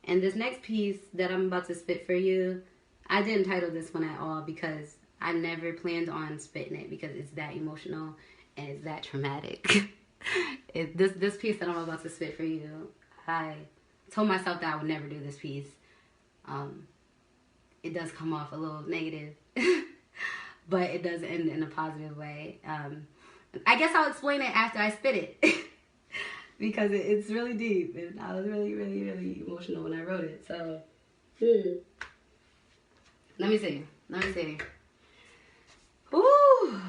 And this next piece that I'm about to spit for you, I didn't title this one at all because I never planned on spitting it because it's that emotional and it's that traumatic. This piece that I'm about to spit for you, I told myself that I would never do this piece. It does come off a little negative, but it does end in a positive way. I guess I'll explain it after I spit it because it's really deep and I was really, really, really emotional when I wrote it. So, let me see. Ooh.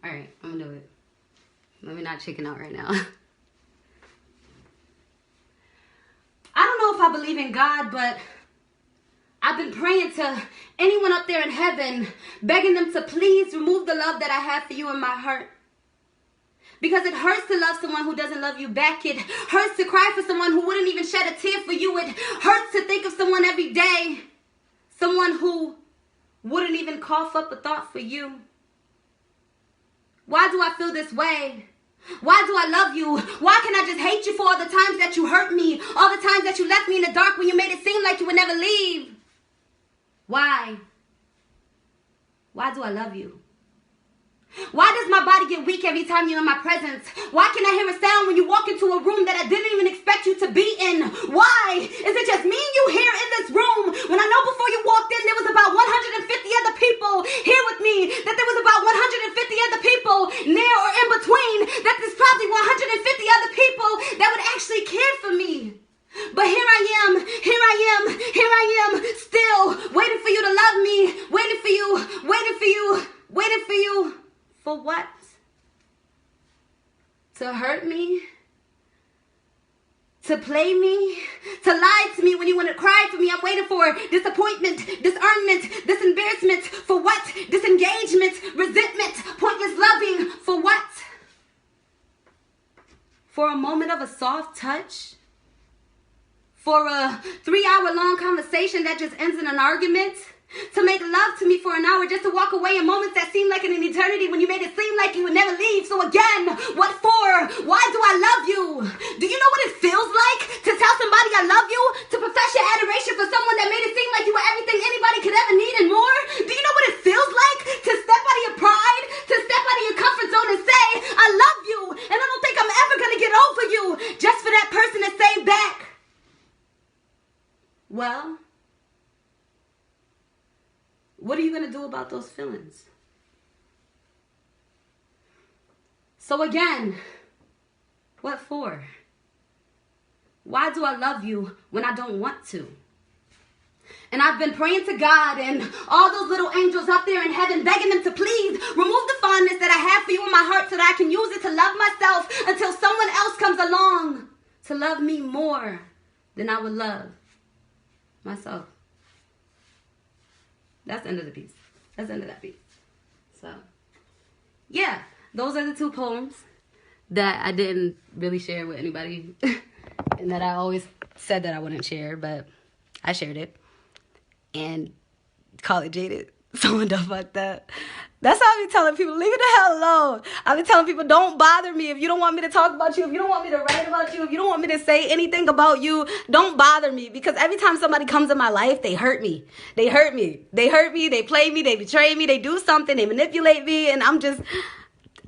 All right, I'm gonna do it. Let me not chicken out right now. I don't know if I believe in God, but I've been praying to anyone up there in heaven, begging them to please remove the love that I have for you in my heart. Because it hurts to love someone who doesn't love you back. It hurts to cry for someone who wouldn't even shed a tear for you. It hurts to think of someone every day. Someone who wouldn't even cough up a thought for you. Why do I feel this way? Why do I love you? Why can I just hate you for all the times that you hurt me? All the times that you left me in the dark when you made it seem like you would never leave? Why? Why do I love you? Why does my body get weak every time you're in my presence? Why can I hear a sound when you walk into a room that I didn't even expect you to be in? Why? Is it just me and you here in this room when I know before you walked in there was about 150 other people here with me, that there was about 150 other people near or in between, that there's probably 150 other people that would actually care for me. But here I am, still waiting for you to love me, waiting for you. For what? To hurt me? To play me? To lie to me when you want to cry for me? I'm waiting for disappointment, discernment, disembarrassment. For what? Disengagement, resentment, pointless loving. For what? For a moment of a soft touch? For a 3-hour-long conversation that just ends in an argument? To make love to me for an hour just to walk away in moments that seem like an eternity when you made it seem like you would never leave. So again, what for? Why do I love you? Do you know what it feels like to tell somebody I love you? To profess your adoration for someone that made it seem like you were everything anybody could ever need and more? Do you know what it feels like to step out of your pride? To step out of your comfort zone and say, I love you and I don't think I'm ever going to get over you, just for that person to say back, well, what are you going to do about those feelings? So again, what for? Why do I love you when I don't want to? And I've been praying to God and all those little angels up there in heaven, begging them to please remove the fondness that I have for you in my heart so that I can use it to love myself until someone else comes along to love me more than I would love myself. That's the end of the piece. That's the end of that piece. So, yeah, those are the 2 poems that I didn't really share with anybody and that I always said that I wouldn't share, but I shared it. And call it jaded. Someone done fucked up. That's how I be telling people, leave it the hell alone. I be telling people, don't bother me. If you don't want me to talk about you, if you don't want me to write about you, if you don't want me to say anything about you, don't bother me. Because every time somebody comes in my life, they hurt me. They play me, they betray me, they do something, they manipulate me, and I'm just,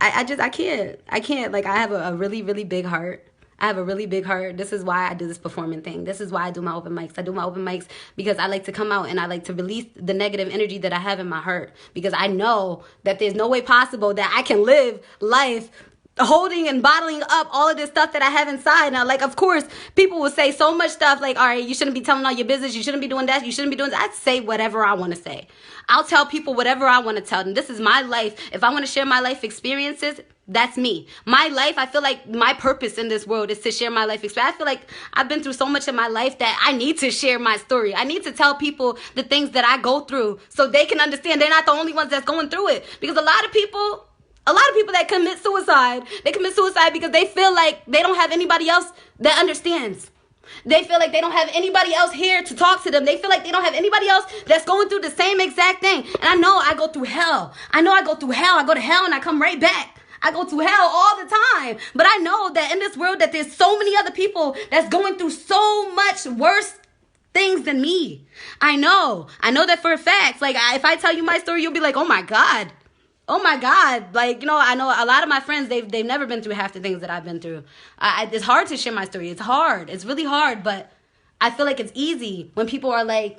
I can't. Like, I have a really, really big heart. I have a really big heart. This is why I do this performing thing. This is why I do my open mics. I do my open mics because I like to come out and I like to release the negative energy that I have in my heart. Because I know that there's no way possible that I can live life holding and bottling up all of this stuff that I have inside. Now, like, of course, people will say so much stuff like, all right, you shouldn't be telling all your business. You shouldn't be doing that. You shouldn't be doing that. I say whatever I want to say. I'll tell people whatever I want to tell them. This is my life. If I want to share my life experiences, that's me. My life, I feel like my purpose in this world is to share my life experience. I feel like I've been through so much in my life that I need to share my story. I need to tell people the things that I go through so they can understand they're not the only ones that's going through it. Because a lot of people that commit suicide, they commit suicide because they feel like they don't have anybody else that understands. They feel like they don't have anybody else here to talk to them. They feel like they don't have anybody else that's going through the same exact thing. And I know I go through hell. I go to hell and I come right back. I go to hell all the time. But I know that in this world that there's so many other people that's going through so much worse things than me. I know that for a fact. Like, if I tell you my story, you'll be like, oh my God. Like, I know a lot of my friends, they've never been through half the things that I've been through. It's hard to share my story. It's hard. It's really hard. But I feel like it's easy when people are like,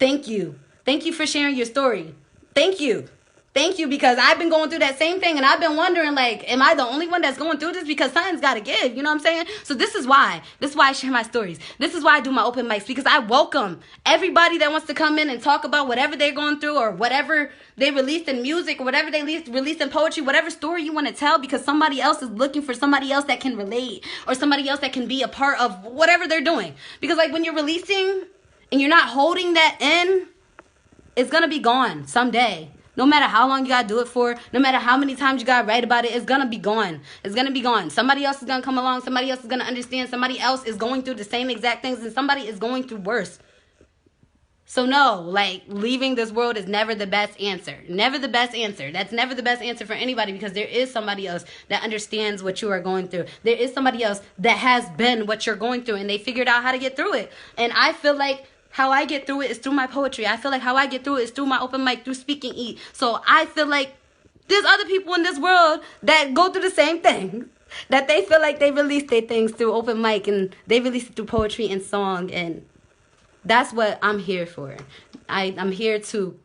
thank you. Thank you for sharing your story. Thank you. Thank you, because I've been going through that same thing, and I've been wondering, like, am I the only one that's going through this? Because something's got to give, you know what I'm saying? So this is why I share my stories. This is why I do my open mics, because I welcome everybody that wants to come in and talk about whatever they're going through, or whatever they released in music, or whatever they released in poetry, whatever story you want to tell, because somebody else is looking for somebody else that can relate, or somebody else that can be a part of whatever they're doing. Because, like, when you're releasing and you're not holding that in, it's going to be gone someday. No matter how long you got to do it for, no matter how many times you got to write about it, it's going to be gone. It's going to be gone. Somebody else is going to come along. Somebody else is going to understand. Somebody else is going through the same exact things, and somebody is going through worse. So no, like, leaving this world is never the best answer. Never the best answer. That's never the best answer for anybody, because there is somebody else that understands what you are going through. There is somebody else that has been what you're going through, and they figured out how to get through it. And I feel like how I get through it is through my poetry. I feel like how I get through it is through my open mic, through Speak and Eat. So I feel like there's other people in this world that go through the same thing. That they feel like they release their things through open mic, and they release it through poetry and song. And that's what I'm here for. I'm here to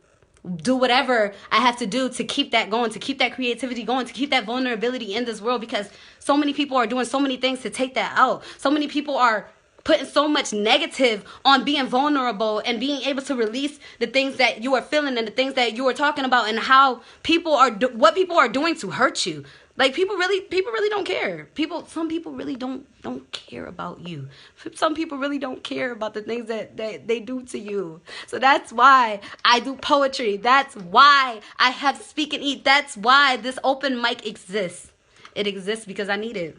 do whatever I have to do to keep that going, to keep that creativity going, to keep that vulnerability in this world, because so many people are doing so many things to take that out. So many people are putting so much negative on being vulnerable and being able to release the things that you are feeling and the things that you are talking about, and how people are what people are doing to hurt you. Like, people really don't care. Some people really don't care about you. Some people really don't care about the things that they do to you. So that's why I do poetry. That's why I have Speak and Eat. That's why this open mic exists. It exists because I need it,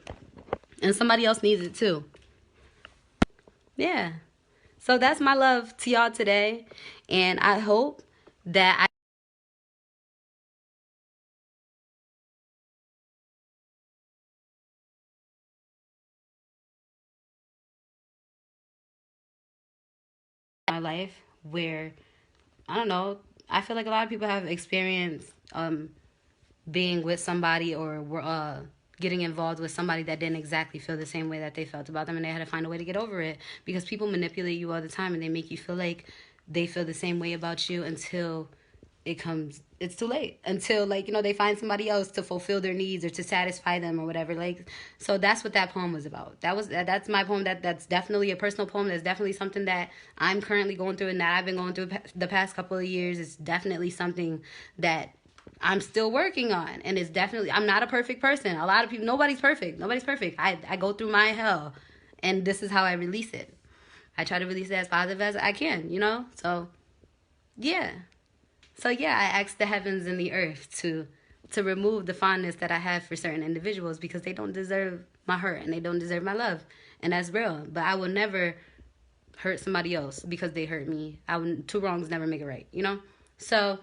and somebody else needs it too. Yeah. So that's my love to y'all today. And I hope that my life where, I don't know, I feel like a lot of people have experienced being with somebody, or getting involved with somebody that didn't exactly feel the same way that they felt about them, and they had to find a way to get over it, because people manipulate you all the time, and they make you feel like they feel the same way about you until it's too late, until, like, they find somebody else to fulfill their needs or to satisfy them or whatever. Like, so that's what that poem was about. That's my poem. That's definitely a personal poem. That's definitely something that I'm currently going through, and that I've been going through the past couple of years. It's definitely something that I'm still working on, and it's definitely, I'm not a perfect person. A lot of people, nobody's perfect. I go through my hell, and this is how I release it. I try to release it as positive as I can, So, yeah. So, yeah, I ask the heavens and the earth to remove the fondness that I have for certain individuals, because they don't deserve my hurt, and they don't deserve my love, and that's real. But I will never hurt somebody else because they hurt me. Two wrongs never make it right, So,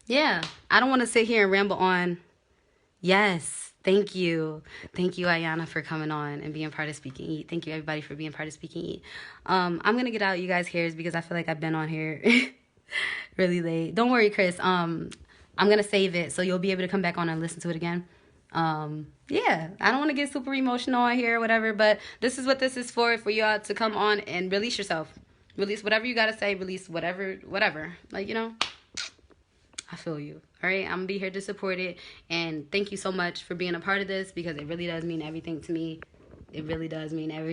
yeah, I don't want to sit here and ramble on. Yes, thank you. Thank you, Ayana, for coming on and being part of Speak and Eat. Thank you, everybody, for being part of Speak and Eat. I'm going to get out of you guys' hairs because I feel like I've been on here really late. Don't worry, Chris. I'm going to save it so you'll be able to come back on and listen to it again. Yeah, I don't want to get super emotional on here or whatever, but this is what this is for y'all to come on and release yourself. Release whatever you got to say. Release whatever. Like, I feel you. All right, I'm going to be here to support it. And thank you so much for being a part of this, because it really does mean everything to me. It really does mean everything.